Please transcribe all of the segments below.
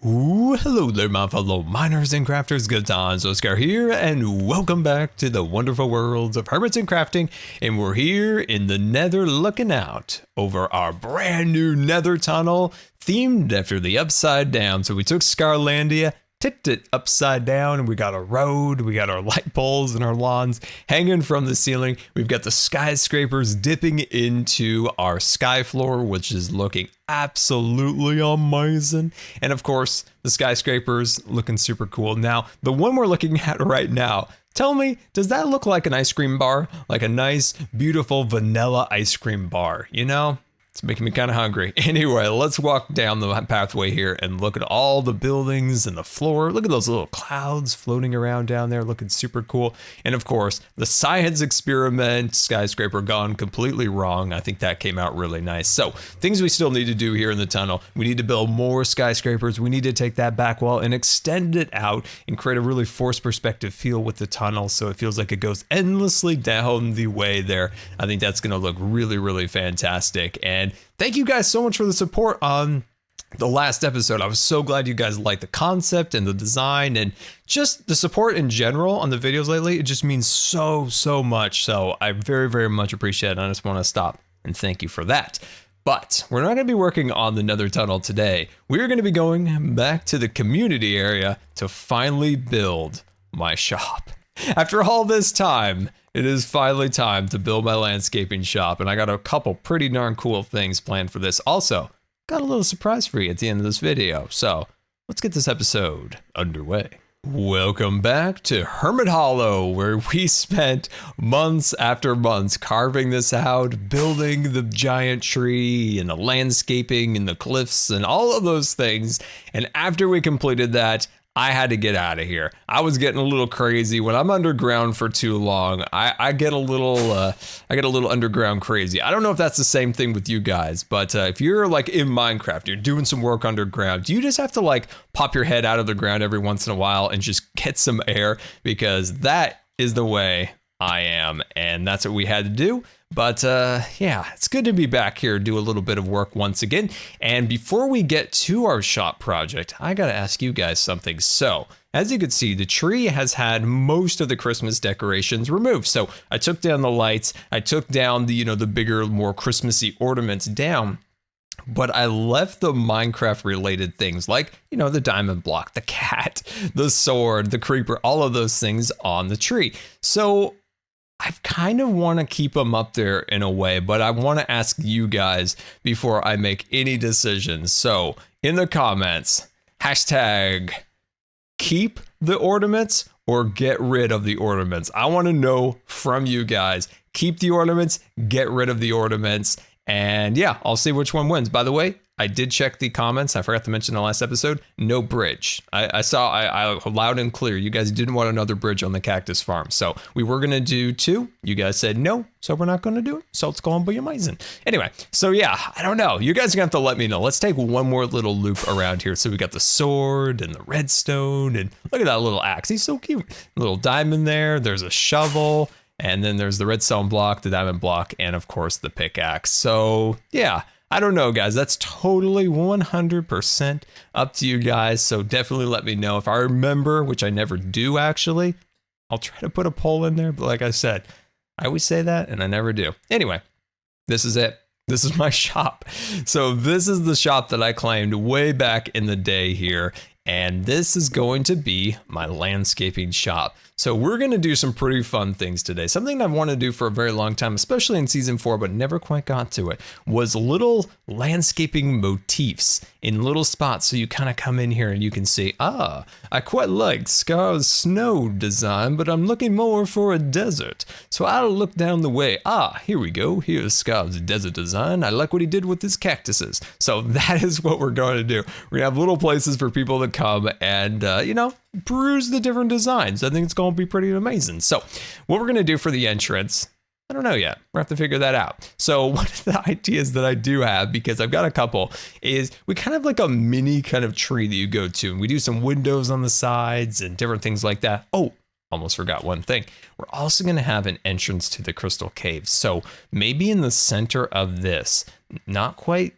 Ooh, hello there, my fellow miners and crafters. GoodTimesWithScar here, and welcome back to the wonderful worlds of hermits and crafting. And we're here in the Nether, looking out over our brand new Nether Tunnel, themed after the Upside Down. So we took Scarlandia, tipped it upside down, and we got a road, we got our light poles and our lawns hanging from the ceiling. We've got the skyscrapers dipping into our sky floor, which is looking absolutely amazing. And of course, the skyscrapers looking super cool. Now, the one we're looking at right now, tell me, does that look like an ice cream bar? Like a nice, beautiful vanilla ice cream bar, you know? It's making me kind of hungry. Anyway, let's walk down the pathway here and look at all the buildings and the floor. Look at those little clouds floating around down there, looking super cool. And of course, the science experiment skyscraper gone completely wrong. I think that came out really nice. So things we still need to do here in the tunnel. We need to build more skyscrapers. We need to take that back wall and extend it out and create a really forced perspective feel with the tunnel, so it feels like it goes endlessly down the way there. I think that's going to look really, really fantastic. And thank you guys so much for the support on the last episode. I was so glad you guys liked the concept and the design and just the support in general on the videos lately. It just means so much. So I very, very much appreciate it. I just want to stop and thank you for that. But we're not going to be working on the Nether Tunnel today. We're going to be going back to the community area to finally build my shop. After all this time, it is finally time to build my landscaping shop, and I got a couple pretty darn cool things planned for this. Also, got a little surprise for you at the end of this video, so let's get this episode underway. Welcome back to Hermit Hollow, where we spent months after months carving this out, building the giant tree and the landscaping and the cliffs and all of those things. And after we completed that, I had to get out of here. I was getting a little crazy. When I'm underground for too long, I get a little underground crazy. I don't know if that's the same thing with you guys, but if you're like in Minecraft, you're doing some work underground, do you just have to like pop your head out of the ground every once in a while and just get some air? Because that is the way I am, and that's what we had to do. But yeah, it's good to be back here, do a little bit of work once again. And before we get to our shop project, I gotta ask you guys something. So, as you can see, the tree has had most of the Christmas decorations removed. So I took down the lights, I took down the, the bigger, more Christmassy ornaments down. But I left the Minecraft related things like, the diamond block, the cat, the sword, the creeper, all of those things on the tree. So I kind of want to keep them up there in a way, but I want to ask you guys before I make any decisions. So in the comments, hashtag keep the ornaments or get rid of the ornaments. I want to know from you guys, keep the ornaments, get rid of the ornaments. And yeah, I'll see which one wins. By the way, I did check the comments. I forgot to mention in the last episode, no bridge. I saw loud and clear, you guys didn't want another bridge on the cactus farm. So we were going to do 2. You guys said no, so we're not going to do it. So it's going to be amazing. Anyway, so yeah, I don't know. You guys are going to have to let me know. Let's take one more little loop around here. So we got the sword and the redstone, and look at that little axe. He's so cute. Little diamond there. There's a shovel. And then there's the redstone block, the diamond block, and of course the pickaxe. So yeah, I don't know, guys. That's totally 100% up to you guys. So definitely let me know. If I remember, which I never do actually, I'll try to put a poll in there. But like I said, I always say that and I never do. Anyway, this is it. This is my shop. So this is the shop that I claimed way back in the day here. And this is going to be my landscaping shop. So we're going to do some pretty fun things today. Something I've wanted to do for a very long time, especially in season 4, but never quite got to it, was little landscaping motifs in little spots. So you kind of come in here and you can see, I quite like Scar's snow design, but I'm looking more for a desert. So I'll look down the way. Here we go. Here's Scar's desert design. I like what he did with his cactuses. So that is what we're going to do. We're going to have little places for people to come and, peruse the different designs. I think it's going to be pretty amazing. So what we're going to do for the entrance, I don't know yet. We're going to have to figure that out. So one of the ideas that I do have, because I've got a couple, is we kind of like a mini kind of tree that you go to. And we do some windows on the sides and different things like that. Oh, almost forgot one thing. We're also going to have an entrance to the crystal cave. So maybe in the center of this, not quite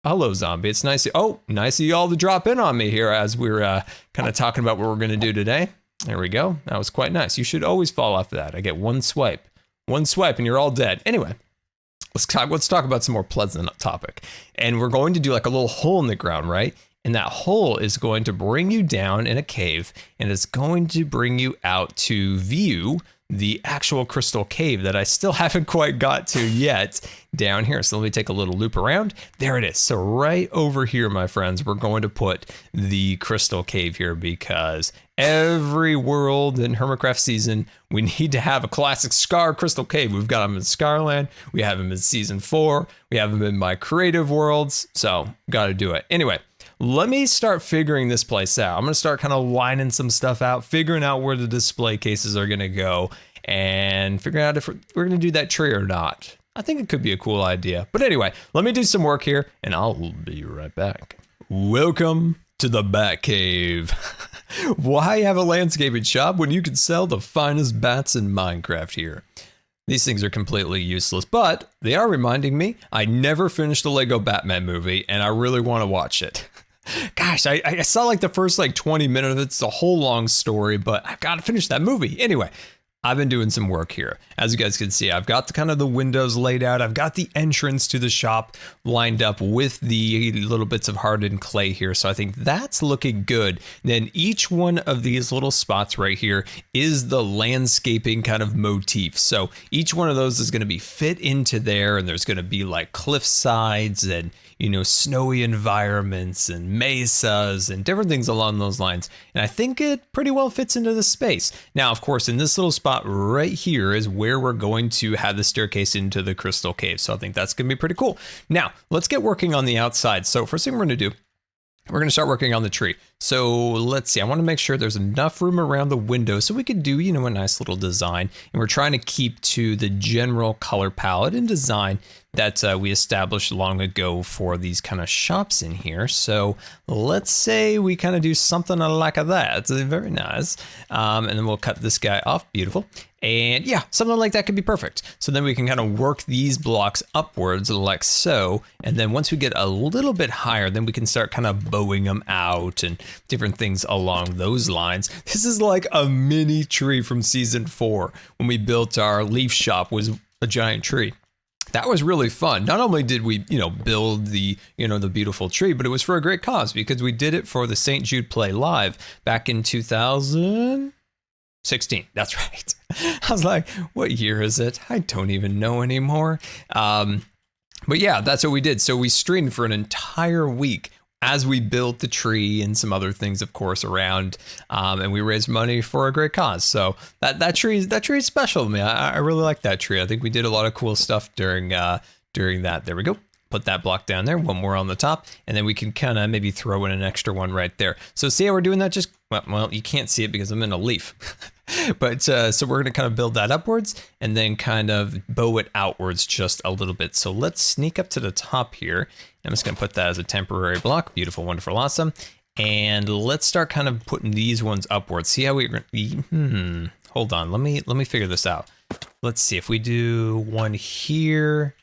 Hello, zombie. It's nice. Nice of you all to drop in on me here as we're kind of talking about what we're going to do today. There we go. That was quite nice. You should always fall off of that. I get one swipe, and you're all dead. Anyway, let's talk about some more pleasant topic. And we're going to do like a little hole in the ground, right? And that hole is going to bring you down in a cave, and it's going to bring you out to view the actual crystal cave that I still haven't quite got to yet down here. So let me take a little loop around. There it is. So right over here, my friends, we're going to put the crystal cave here because every world in HermitCraft season, we need to have a classic Scar crystal cave. We've got them in Scarland. We have them in season 4. We have them in my creative worlds. So got to do it. Anyway, let me start figuring this place out. I'm going to start kind of lining some stuff out, figuring out where the display cases are going to go, and figuring out if we're going to do that tree or not. I think it could be a cool idea. But anyway, let me do some work here, and I'll be right back. Welcome to the Batcave. Why have a landscaping shop when you can sell the finest bats in Minecraft here? These things are completely useless, but they are reminding me I never finished the Lego Batman movie, and I really want to watch it. Gosh, I saw like the first like 20 minutes of it. It's a whole long story, but I've got to finish that movie. Anyway, I've been doing some work here. As you guys can see, I've got the kind of the windows laid out. I've got the entrance to the shop lined up with the little bits of hardened clay here. So I think that's looking good. Then each one of these little spots right here is the landscaping kind of motif. So each one of those is going to be fit into there, and there's going to be like cliff sides and, you know, snowy environments and mesas and different things along those lines. And I think it pretty well fits into the space. Now, of course, in this little spot right here is where we're going to have the staircase into the crystal cave. So I think that's going to be pretty cool. Now, let's get working on the outside. So first thing we're going to do, we're going to start working on the tree. So let's see, I want to make sure there's enough room around the window so we could do, you know, a nice little design. And we're trying to keep to the general color palette and design that we established long ago for these kind of shops in here. So let's say we kind of do something like that. It's very nice. And then we'll cut this guy off. Beautiful. And yeah, something like that could be perfect. So then we can kind of work these blocks upwards like so. And then once we get a little bit higher, then we can start kind of bowing them out and different things along those lines. This is like a mini tree from season 4 when we built our leaf shop was a giant tree. That was really fun. Not only did we, you know, build the, you know, the beautiful tree, but it was for a great cause because we did it for the St. Jude Play Live back in 2016. That's right. I was like, what year is it? I don't even know anymore. But yeah, that's what we did. So we streamed for an entire week as we built the tree and some other things, of course, around, and we raised money for a great cause. So that tree is special to me. I really like that tree. I think we did a lot of cool stuff during that. There we go. Put that block down there, one more on the top, and then we can kind of maybe throw in an extra one right there. So see how we're doing that? Just, well, you can't see it because I'm in a leaf. But so we're going to kind of build that upwards and then kind of bow it outwards just a little bit. So let's sneak up to the top here. I'm just going to put that as a temporary block. Beautiful, wonderful, awesome. And let's start kind of putting these ones upwards. See how hold on. Let me figure this out. Let's see if we do one here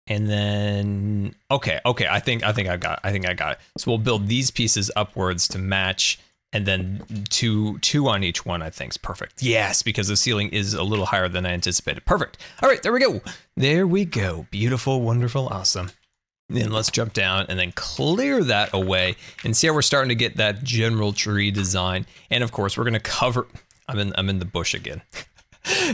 and then, okay. I think I got it. So we'll build these pieces upwards to match. And then two on each one, I think is perfect. Yes, because the ceiling is a little higher than I anticipated. Perfect. All right, there we go. There we go. Beautiful, wonderful, awesome. Then let's jump down and then clear that away and see how we're starting to get that general tree design. And of course, we're gonna cover. I'm in the bush again.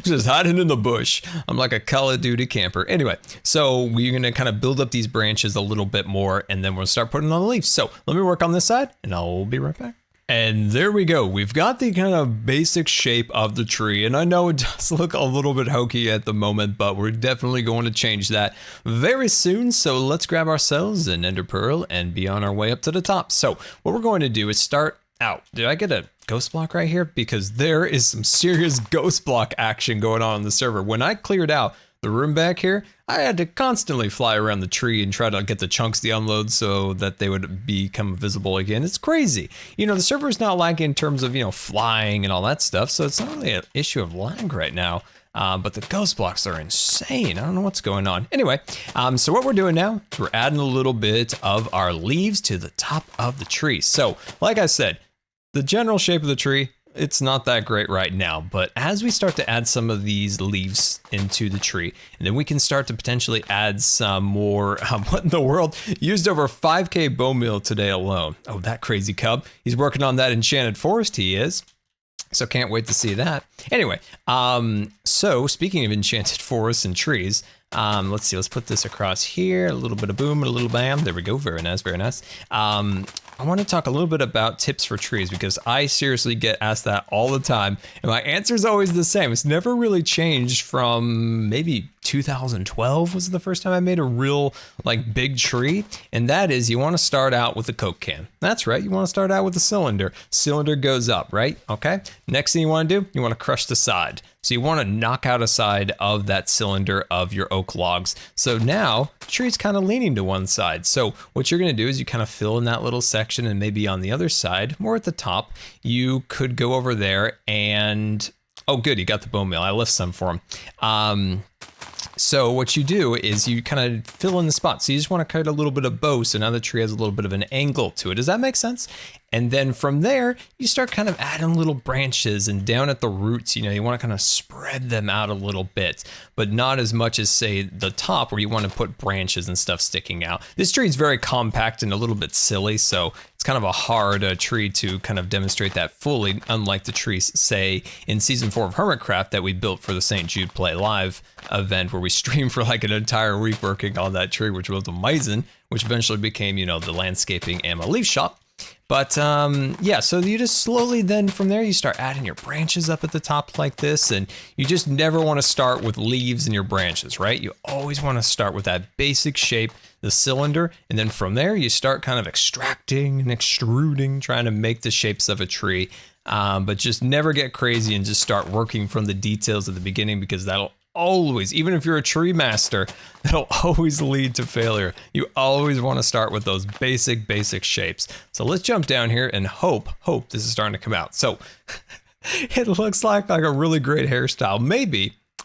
Just hiding in the bush. I'm like a Call of Duty camper. Anyway, so we're gonna kind of build up these branches a little bit more, and then we'll start putting on the leaves. So let me work on this side, and I'll be right back. And there we go. We've got the kind of basic shape of the tree. And I know it does look a little bit hokey at the moment, but we're definitely going to change that very soon. So let's grab ourselves an ender pearl and be on our way up to the top. So what we're going to do is start out. Did I get a ghost block right here? Because there is some serious ghost block action going on the server. When I cleared out the room back here, I had to constantly fly around the tree and try to get the chunks to unload so that they would become visible again. It's crazy. You know, the server's not lagging in terms of, you know, flying and all that stuff. So it's not really an issue of lag right now. but the ghost blocks are insane. I don't know what's going on. Anyway, so what we're doing now is we're adding a little bit of our leaves to the top of the tree. So like I said, the general shape of the tree, it's not that great right now, but as we start to add some of these leaves into the tree, and then we can start to potentially add some more, what in the world? Used over 5K bone meal today alone. Oh, that crazy cub. He's working on that enchanted forest, he is. So can't wait to see that. Anyway, so speaking of enchanted forests and trees, let's see, let's put this across here. A little bit of boom and a little bam. There we go. Very nice, very nice. I want to talk a little bit about tips for trees because I seriously get asked that all the time. And my answer is always the same. It's never really changed from maybe 2012 was the first time I made a real like big tree. And that is you want to start out with a Coke can. That's right. You want to start out with a cylinder. Cylinder goes up, right? Okay. Next thing you want to do, you want to crush the side. So you want to knock out a side of that cylinder of your oak logs. So now the tree's kind of leaning to one side. So what you're going to do is you kind of fill in that little section, and maybe on the other side, more at the top, you could go over there and, oh good, you got the bone meal. I left some for him. So what you do is you kind of fill in the spot. So you just want to cut a little bit of bow, so now the tree has a little bit of an angle to it. Does that make sense? And then from there, you start kind of adding little branches, and down at the roots, you know, you want to kind of spread them out a little bit, but not as much as say the top where you want to put branches and stuff sticking out. This tree is very compact and a little bit silly, so it's kind of a hard tree to kind of demonstrate that fully, unlike the trees, say, in season 4 of HermitCraft that we built for the St. Jude Play Live event, where we streamed for like an entire week working on that tree, which was amazing, which eventually became, you know, the landscaping and my leaf shop. But yeah, so you just slowly then from there, you start adding your branches up at the top like this, and you just never want to start with leaves in your branches, right? You always want to start with that basic shape, the cylinder, and then from there you start kind of extracting and extruding, trying to make the shapes of a tree, but just never get crazy and just start working from the details at the beginning, because that'll always, even if you're a tree master, that'll always lead to failure. You always want to start with those basic shapes. So let's jump down here and hope this is starting to come out. So it looks like a really great hairstyle.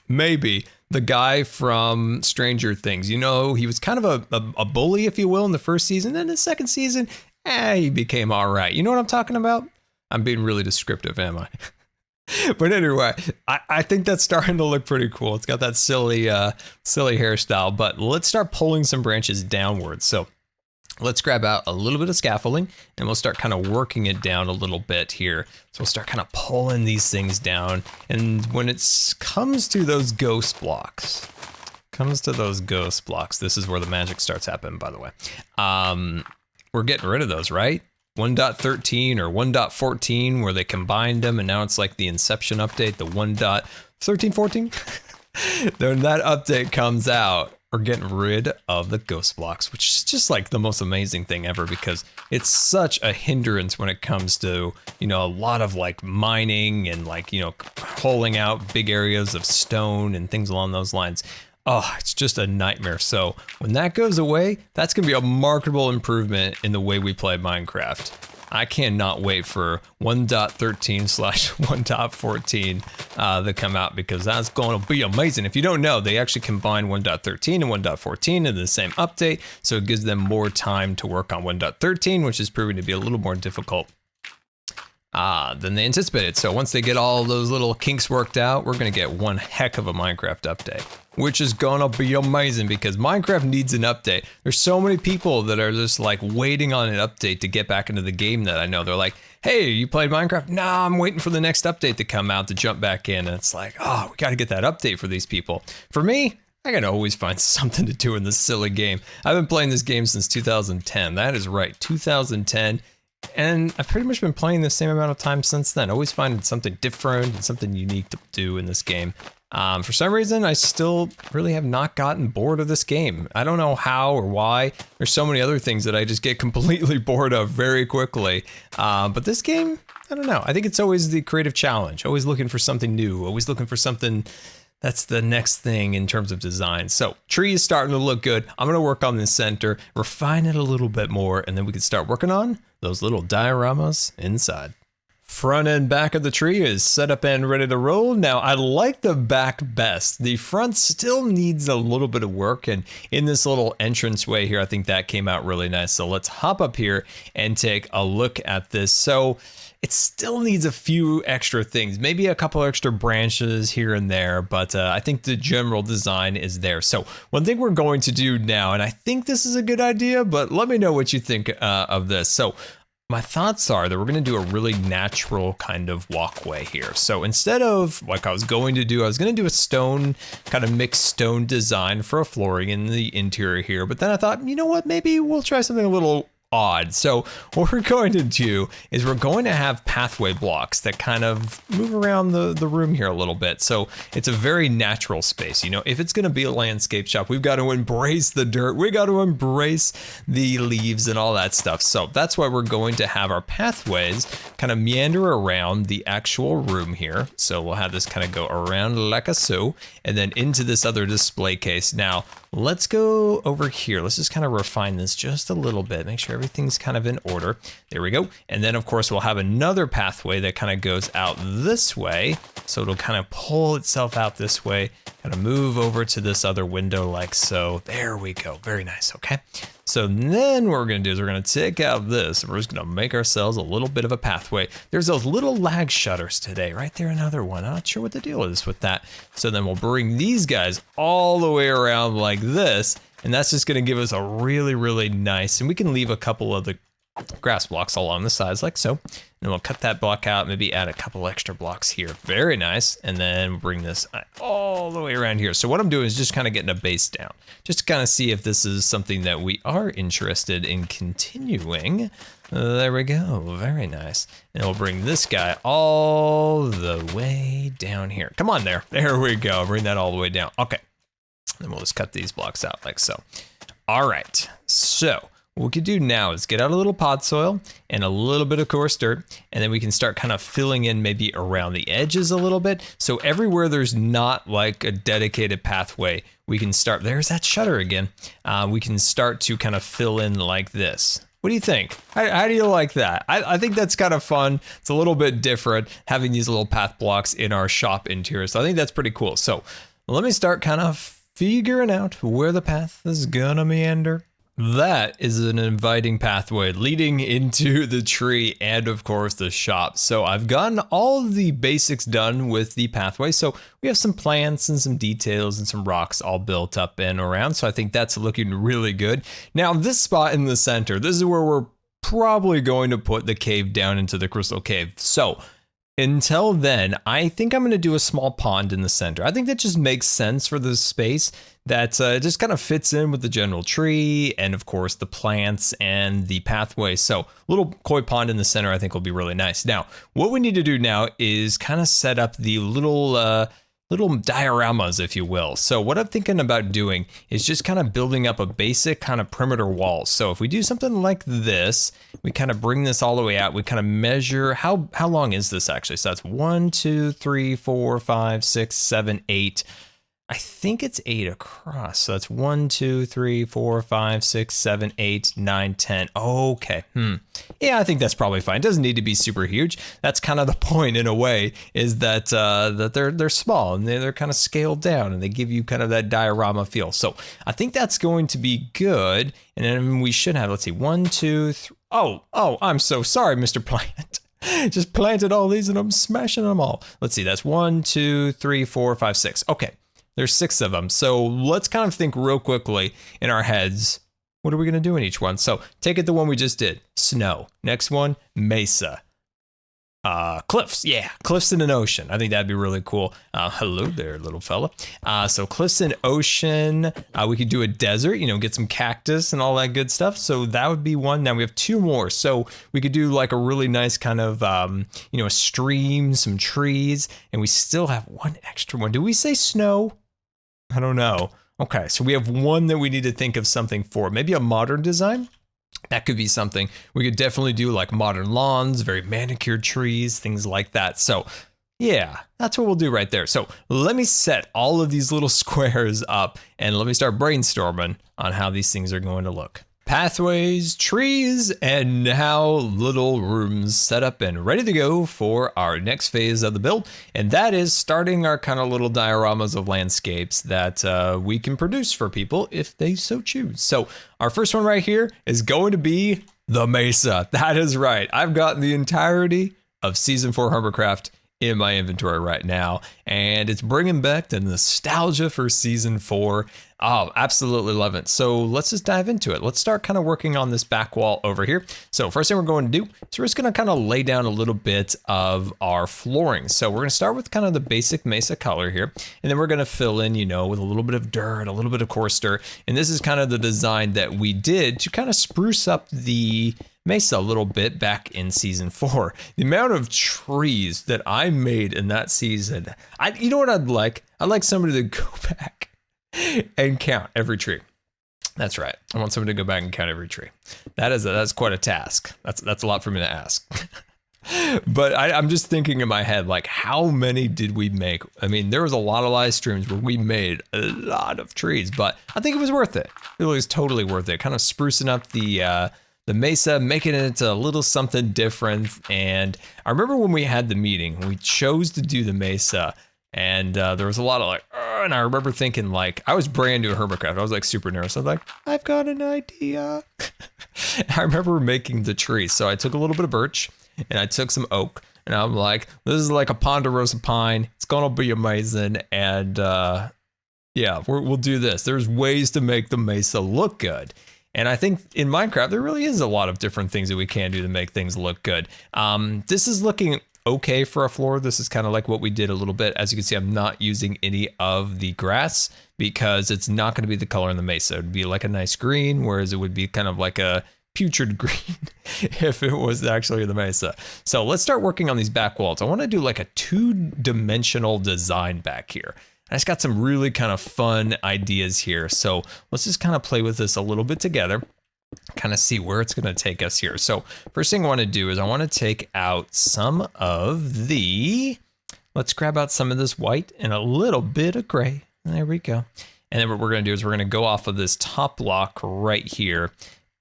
Maybe the guy from Stranger Things, you know, he was kind of a bully, if you will, in the first season. Then the second season, he became all right. You know what I'm talking about? I'm being really descriptive, am I? But anyway, I think that's starting to look pretty cool. It's got that silly hairstyle, but let's start pulling some branches downwards. So let's grab out a little bit of scaffolding, and we'll start kind of working it down a little bit here. So we'll start kind of pulling these things down. And when it comes to those ghost blocks, this is where the magic starts happening, by the way. We're getting rid of those, right? 1.13 or 1.14 where they combined them, and now it's like the Inception update, the 1.1314. When that update comes out, we're getting rid of the ghost blocks, which is just like the most amazing thing ever, because it's such a hindrance when it comes to, you know, a lot of like mining and like, you know, holing out big areas of stone and things along those lines. Oh, it's just a nightmare. So when that goes away, that's going to be a marketable improvement in the way we play Minecraft. I cannot wait for 1.13/1.14 to come out, because that's going to be amazing. If you don't know, they actually combine 1.13 and 1.14 into the same update. So it gives them more time to work on 1.13, which is proving to be a little more difficult than they anticipated. So once they get all those little kinks worked out, we're going to get one heck of a Minecraft update, which is going to be amazing, because Minecraft needs an update. There's so many people that are just like waiting on an update to get back into the game that I know. They're like, hey, you played Minecraft? Nah, I'm waiting for the next update to come out to jump back in. And it's like, oh, we got to get that update for these people. For me, I can always find something to do in this silly game. I've been playing this game since 2010. That is right, 2010. And I've pretty much been playing the same amount of time since then, always finding something different and something unique to do in this game. For some reason, I still really have not gotten bored of this game. I don't know how or why. There's so many other things that I just get completely bored of very quickly. But this game, I don't know. I think it's always the creative challenge, always looking for something new, always looking for something that's the next thing in terms of design. So tree is starting to look good. I'm going to work on the center, refine it a little bit more, and then we can start working on those little dioramas inside. front and back of the tree is set up and ready to roll. Now, I like the back best. The front still needs a little bit of work, and in this little entranceway here, I think that came out really nice. So let's hop up here and take a look at this. So it still needs a few extra things, maybe a couple extra branches here and there, but I think the general design is there. So one thing we're going to do now, and I think this is a good idea, but let me know what you think of this. So my thoughts are that we're going to do a really natural kind of walkway here. So instead of like I was going to do a stone, kind of mixed stone design for a flooring in the interior here. But then I thought, you know what, maybe we'll try something a little odd. So what we're going to do is we're going to have pathway blocks that kind of move around the room here a little bit. So it's a very natural space. You know, if it's going to be a landscape shop, we've got to embrace the dirt. We got to embrace the leaves and all that stuff. So that's why we're going to have our pathways kind of meander around the actual room here. So we'll have this kind of go around like a so, and then into this other display case. Now, let's go over here. Let's just kind of refine this just a little bit. Make sure everything's kind of in order. There we go. And then of course we'll have another pathway that kind of goes out this way. So it'll kind of pull itself out this way, kind of move over to this other window like so. There we go. Very nice. Okay. So then what we're going to do is we're going to take out this and we're just going to make ourselves a little bit of a pathway. There's those little lag shutters today, right there. Another one. I'm not sure what the deal is with that. So then we'll bring these guys all the way around like this. And that's just going to give us a really, really nice, and we can leave a couple of the grass blocks along the sides like so. And then we'll cut that block out, maybe add a couple extra blocks here. Very nice. And then bring this all the way around here. So what I'm doing is just kind of getting a base down, just to kind of see if this is something that we are interested in continuing. There we go. Very nice. And we'll bring this guy all the way down here. Come on there. There we go. Bring that all the way down. Okay. Then we'll just cut these blocks out like so. All right, so what we could do now is get out a little pod soil and a little bit of coarse dirt, and then we can start kind of filling in maybe around the edges a little bit. So everywhere there's not like a dedicated pathway, we can start, there's that shutter again. We can start to kind of fill in like this. What do you think? How do you like that? I think that's kind of fun. It's a little bit different having these little path blocks in our shop interior. So I think that's pretty cool. So let me start kind of figuring out where the path is gonna meander. That is an inviting pathway leading into the tree and of course the shop. So I've gotten all of the basics done with the pathway. So we have some plants and some details and some rocks all built up and around. So I think that's looking really good. Now this spot in the center, this is where we're probably going to put the cave down into the crystal cave. So until then, I think I'm going to do a small pond in the center. I think that just makes sense for the space. That just kind of fits in with the general tree and of course the plants and the pathway. So little koi pond in the center I think will be really nice. Now, what we need to do now is kind of set up the little dioramas, if you will. So what I'm thinking about doing is just kind of building up a basic kind of perimeter wall. So if we do something like this, we kind of bring this all the way out. We kind of measure how long is this actually? So that's 1, 2, 3, 4, 5, 6, 7, 8. I think it's 8 across. So that's 1, 2, 3, 4, 5, 6, 7, 8, 9, 10. Okay. Yeah, I think that's probably fine. It doesn't need to be super huge. That's kind of the point in a way, is that they're small and they're kind of scaled down and they give you kind of that diorama feel. So I think that's going to be good. And then we should have, let's see, 1, 2, 3. Oh, I'm so sorry, Mr. Plant. Just planted all these and I'm smashing them all. Let's see, that's 1, 2, 3, 4, 5, 6. Okay. There's 6 of them. So let's kind of think real quickly in our heads. What are we going to do in each one? So take it the one we just did. Snow. Next one, Mesa. Cliffs. Yeah, cliffs in an ocean. I think that'd be really cool. Hello there, little fella. So cliffs and ocean. We could do a desert, get some cactus and all that good stuff. So that would be one. Now we have 2 more. So we could do like a really nice kind of, a stream, some trees, and we still have 1 extra one. Do we say snow? I don't know. Okay, so we have 1 that we need to think of something for. Maybe a modern design? That could be something. We could definitely do like modern lawns, very manicured trees, things like that. So yeah, that's what we'll do right there. So let me set all of these little squares up and let me start brainstorming on how these things are going to look. pathways, trees, and now little rooms set up and ready to go for our next phase of the build. And that is starting our kind of little dioramas of landscapes that we can produce for people if they so choose. So our first one right here is going to be the Mesa. That is right. I've got the entirety of Season 4 HermitCraft in my inventory right now, and it's bringing back the nostalgia for Season 4. Oh, absolutely love it. So let's just dive into it. Let's start kind of working on this back wall over here. So first thing we're going to do is we're just going to kind of lay down a little bit of our flooring. So we're going to start with kind of the basic Mesa color here, and then we're going to fill in, you know, with a little bit of dirt, a little bit of coarse dirt. And this is kind of the design that we did to kind of spruce up the Mesa a little bit back in Season 4. The amount of trees that I made in that season, you know what I'd like? I'd like somebody to go back and count every tree. That's right. I want somebody to go back and count every tree. That's quite a task. That's a lot for me to ask. But I'm just thinking in my head, like, how many did we make? I mean, there was a lot of live streams where we made a lot of trees, but I think it was worth it. It was totally worth it. Kind of sprucing up the Mesa, making it into a little something different. And I remember when we had the meeting, we chose to do the Mesa, and there was a lot of like, and I remember thinking, like, I was brand new to HermitCraft. I was like super nervous. I was like, I've got an idea. I remember making the tree. So I took a little bit of birch and I took some oak, and I'm like, this is like a ponderosa pine. It's gonna be amazing. And yeah, we'll do this. There's ways to make the Mesa look good. And I think in Minecraft, there really is a lot of different things that we can do to make things look good. This is looking okay for a floor. This is kind of like what we did a little bit. As you can see, I'm not using any of the grass because it's not going to be the color in the Mesa. It would be like a nice green, whereas it would be kind of like a putrid green if it was actually the Mesa. So let's start working on these back walls. I want to do like a 2-dimensional design back here. I just got some really kind of fun ideas here. So let's just kind of play with this a little bit together, kind of see where it's going to take us here. So first thing I want to do is I want to take out some of let's grab out some of this white and a little bit of gray. There we go. And then what we're going to do is we're going to go off of this top block right here.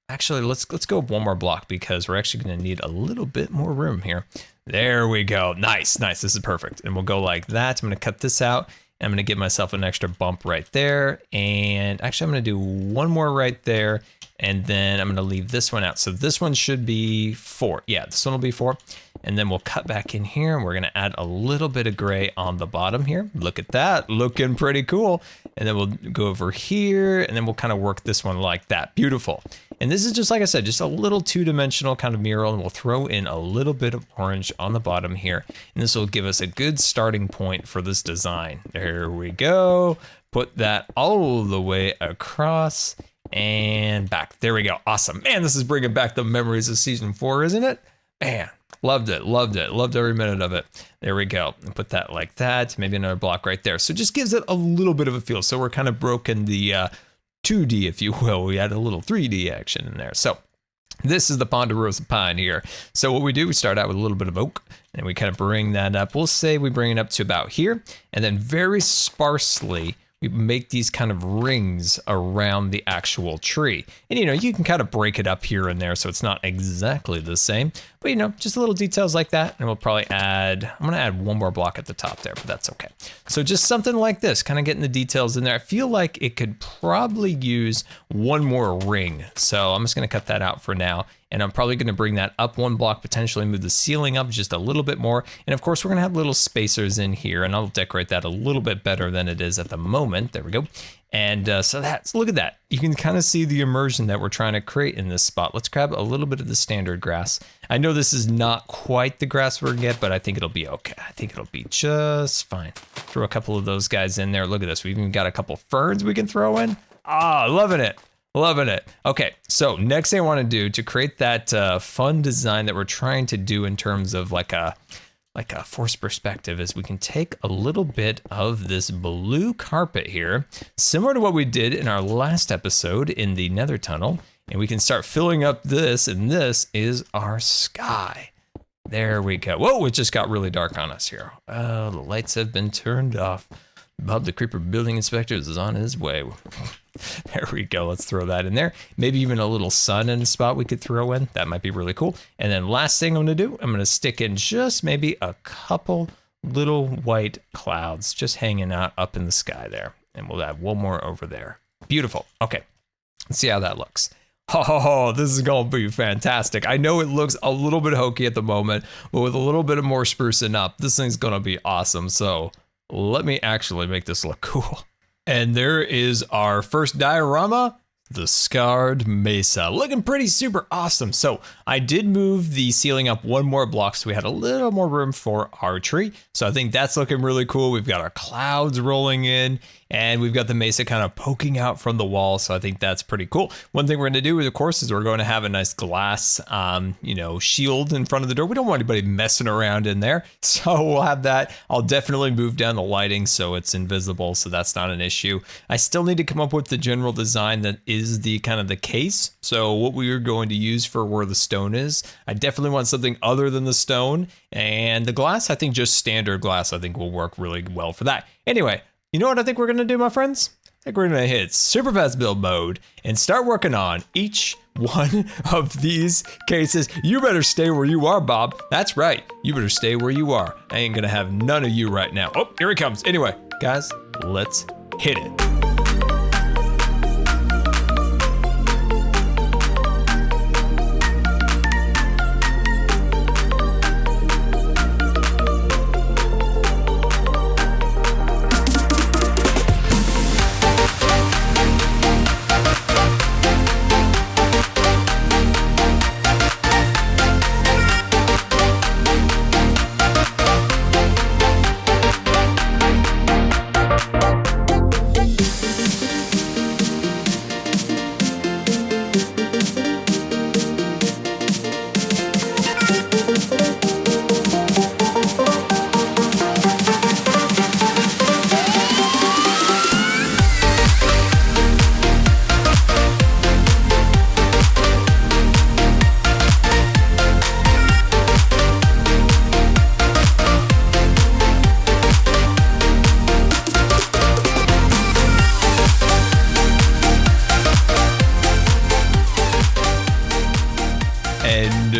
Actually, let's go one more block because we're actually going to need a little bit more room here. There we go. Nice. This is perfect. And we'll go like that. I'm going to cut this out. I'm going to give myself an extra bump right there. And actually, I'm going to do one more right there. And then I'm going to leave this one out. So this one should be 4. Yeah, this one will be 4. And then we'll cut back in here, and we're going to add a little bit of gray on the bottom here. Look at that. Looking pretty cool. And then we'll go over here, and then we'll kind of work this one like that. Beautiful. And this is just, like I said, just a little 2-dimensional kind of mural, and we'll throw in a little bit of orange on the bottom here. And this will give us a good starting point for this design. There we go. Put that all the way across and back. There we go. Awesome. Man, this is bringing back the memories of Season 4, isn't it? Man, loved it. Loved every minute of it. There we go. And put that like that. Maybe another block right there. So it just gives it a little bit of a feel. So we're kind of broken the 2D, if you will. We had a little 3D action in there. So this is the ponderosa pine here. So what we do, we start out with a little bit of oak, and we kind of bring that up. We'll say we bring it up to about here, and then very sparsely, we make these kind of rings around the actual tree. And, you know, you can kind of break it up here and there so it's not exactly the same. But, you know, just little details like that. And we'll probably I'm going to add one more block at the top there, but that's okay. So just something like this, kind of getting the details in there. I feel like it could probably use one more ring. So I'm just going to cut that out for now. And I'm probably going to bring that up one block, potentially move the ceiling up just a little bit more. And of course, we're going to have little spacers in here, and I'll decorate that a little bit better than it is at the moment. There we go. And so look at that. You can kind of see the immersion that we're trying to create in this spot. Let's grab a little bit of the standard grass. I know this is not quite the grass we're gonna get, but I think it'll be okay. I think it'll be just fine. Throw a couple of those guys in there. Look at this. We've even got a couple ferns we can throw in. Ah, loving it. Loving it. Okay, so next thing I want to do to create that fun design that we're trying to do in terms of like a forced perspective is we can take a little bit of this blue carpet here, similar to what we did in our last episode in the Nether Tunnel, and we can start filling up this, and this is our sky. There we go. Whoa, it just got really dark on us here. Oh, the lights have been turned off. Bob the Creeper Building Inspector is on his way. There we go. Let's throw that in there. Maybe even a little sun in a spot we could throw in. That might be really cool. And then last thing I'm going to do, I'm going to stick in just maybe a couple little white clouds just hanging out up in the sky there. And we'll add one more over there. Beautiful. Okay. Let's see how that looks. Oh, this is going to be fantastic. I know it looks a little bit hokey at the moment, but with a little bit of more sprucing up, this thing's going to be awesome. So let me actually make this look cool. And there is our first diorama, the Scarred Mesa. Looking pretty super awesome. So I did move the ceiling up one more block so we had a little more room for our tree. So I think that's looking really cool. We've got our clouds rolling in and we've got the Mesa kind of poking out from the wall. So I think that's pretty cool. One thing we're going to do, of course, is we're going to have a nice glass, shield in front of the door. We don't want anybody messing around in there. So we'll have that. I'll definitely move down the lighting so it's invisible. So that's not an issue. I still need to come up with the general design that is the kind of the case. So what we are going to use for where the stone is, I definitely want something other than the stone. And the glass, I think just standard glass, I think will work really well for that. Anyway, you know what I think we're going to do, my friends? I think we're going to hit super fast build mode and start working on each one of these cases. You better stay where you are, Bob. That's right. You better stay where you are. I ain't going to have none of you right now. Oh, here he comes. Anyway, guys, let's hit it.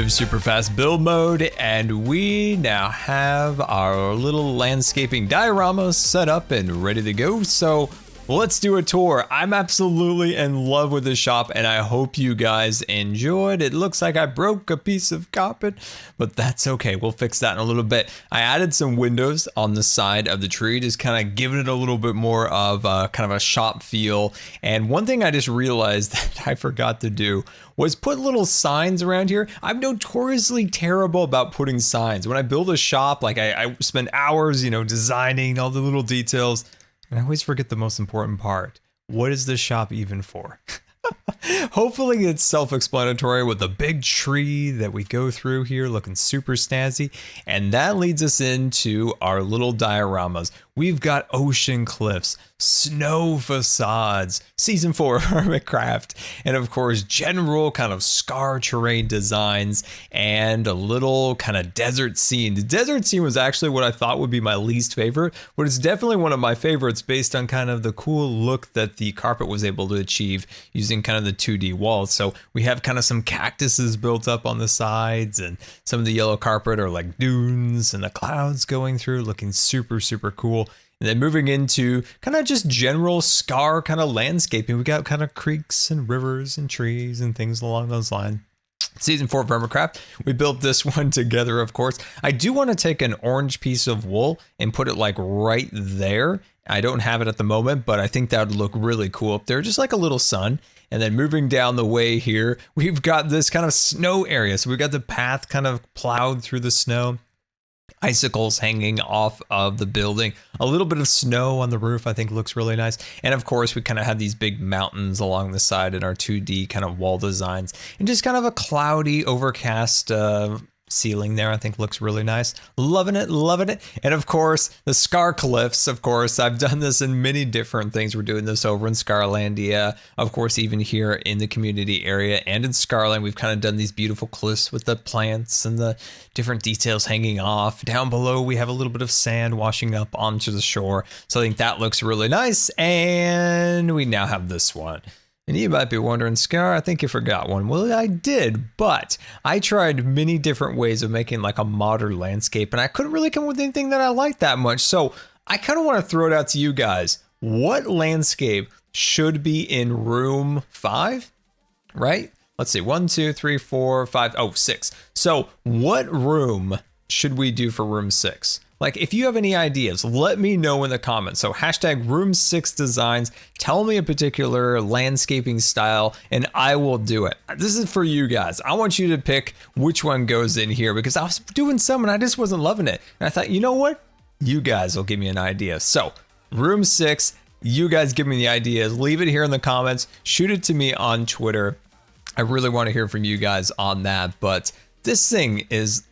Super fast build mode, and we now have our little landscaping dioramas set up and ready to go. So let's do a tour. I'm absolutely in love with this shop and I hope you guys enjoyed. It looks like I broke a piece of carpet, but that's okay. We'll fix that in a little bit. I added some windows on the side of the tree, just kind of giving it a little bit more of kind of a shop feel. And one thing I just realized that I forgot to do was put little signs around here. I'm notoriously terrible about putting signs. When I build a shop, like I spend hours, designing all the little details. And I always forget the most important part. What is this shop even for? Hopefully it's self-explanatory with the big tree that we go through here looking super snazzy. And that leads us into our little dioramas. We've got ocean cliffs, snow facades, season 4 of HermitCraft, and of course general kind of scar terrain designs and a little kind of desert scene. The desert scene was actually what I thought would be my least favorite, but it's definitely one of my favorites based on kind of the cool look that the carpet was able to achieve using kind of the 2D walls. So we have kind of some cactuses built up on the sides, and some of the yellow carpet are like dunes, and the clouds going through looking super, super cool. And then moving into kind of just general scar kind of landscaping, we got kind of creeks and rivers and trees and things along those lines. Season 4 of HermitCraft, we built this one together, of course. I do want to take an orange piece of wool and put it like right there. I don't have it at the moment, but I think that would look really cool up there, just like a little sun. And then moving down the way here, we've got this kind of snow area. So we've got the path kind of plowed through the snow. Icicles hanging off of the building, a little bit of snow on the roof I think looks really nice. And of course we kind of have these big mountains along the side in our 2D kind of wall designs, and just kind of a cloudy overcast ceiling there, I think looks really nice. Loving it, loving it. And of course, the Scar Cliffs, of course, I've done this in many different things. We're doing this over in Scarlandia, of course, even here in the community area and in Scarland, we've kind of done these beautiful cliffs with the plants and the different details hanging off. Down below, we have a little bit of sand washing up onto the shore. So I think that looks really nice. And we now have this one. And you might be wondering, Scar, I think you forgot one. Well, I did, but I tried many different ways of making like a modern landscape, and I couldn't really come up with anything that I liked that much. So I kind of want to throw it out to you guys. What landscape should be in room 5, right? Let's see, 1, 2, 3, 4, 5, 6. So what room should we do for room 6? Like, if you have any ideas, let me know in the comments. So hashtag room 6 designs, tell me a particular landscaping style and I will do it. This is for you guys. I want you to pick which one goes in here because I was doing some and I just wasn't loving it. And I thought, you know what? You guys will give me an idea. So room 6, you guys give me the ideas. Leave it here in the comments. Shoot it to me on Twitter. I really want to hear from you guys on that. But this thing is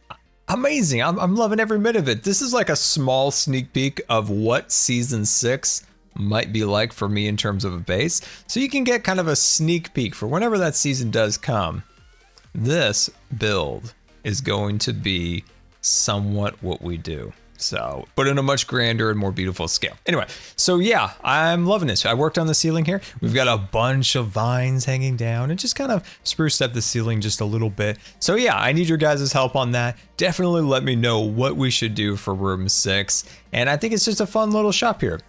amazing. I'm loving every minute of it. This is like a small sneak peek of what season 6 might be like for me in terms of a base. So you can get kind of a sneak peek for whenever that season does come. This build is going to be somewhat what we do. So, but in a much grander and more beautiful scale. Anyway, so yeah, I'm loving this. I worked on the ceiling here. We've got a bunch of vines hanging down and just kind of spruced up the ceiling just a little bit. So yeah, I need your guys' help on that. Definitely let me know what we should do for room 6. And I think it's just a fun little shop here.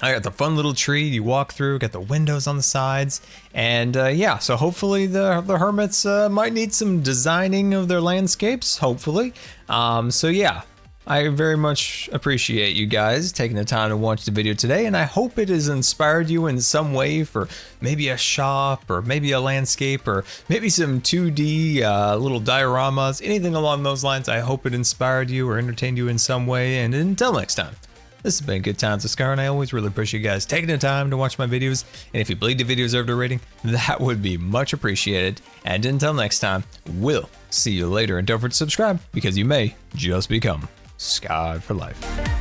I got the fun little tree you walk through, got the windows on the sides, and yeah, so hopefully the hermits might need some designing of their landscapes, hopefully. So yeah. I very much appreciate you guys taking the time to watch the video today, and I hope it has inspired you in some way for maybe a shop or maybe a landscape or maybe some 2D little dioramas, anything along those lines. I hope it inspired you or entertained you in some way, and until next time. This has been GoodTimesWithScar, and I always really appreciate you guys taking the time to watch my videos. And if you believe the video deserved a rating, that would be much appreciated. And until next time, we'll see you later. And don't forget to subscribe because you may just become Scarred for life.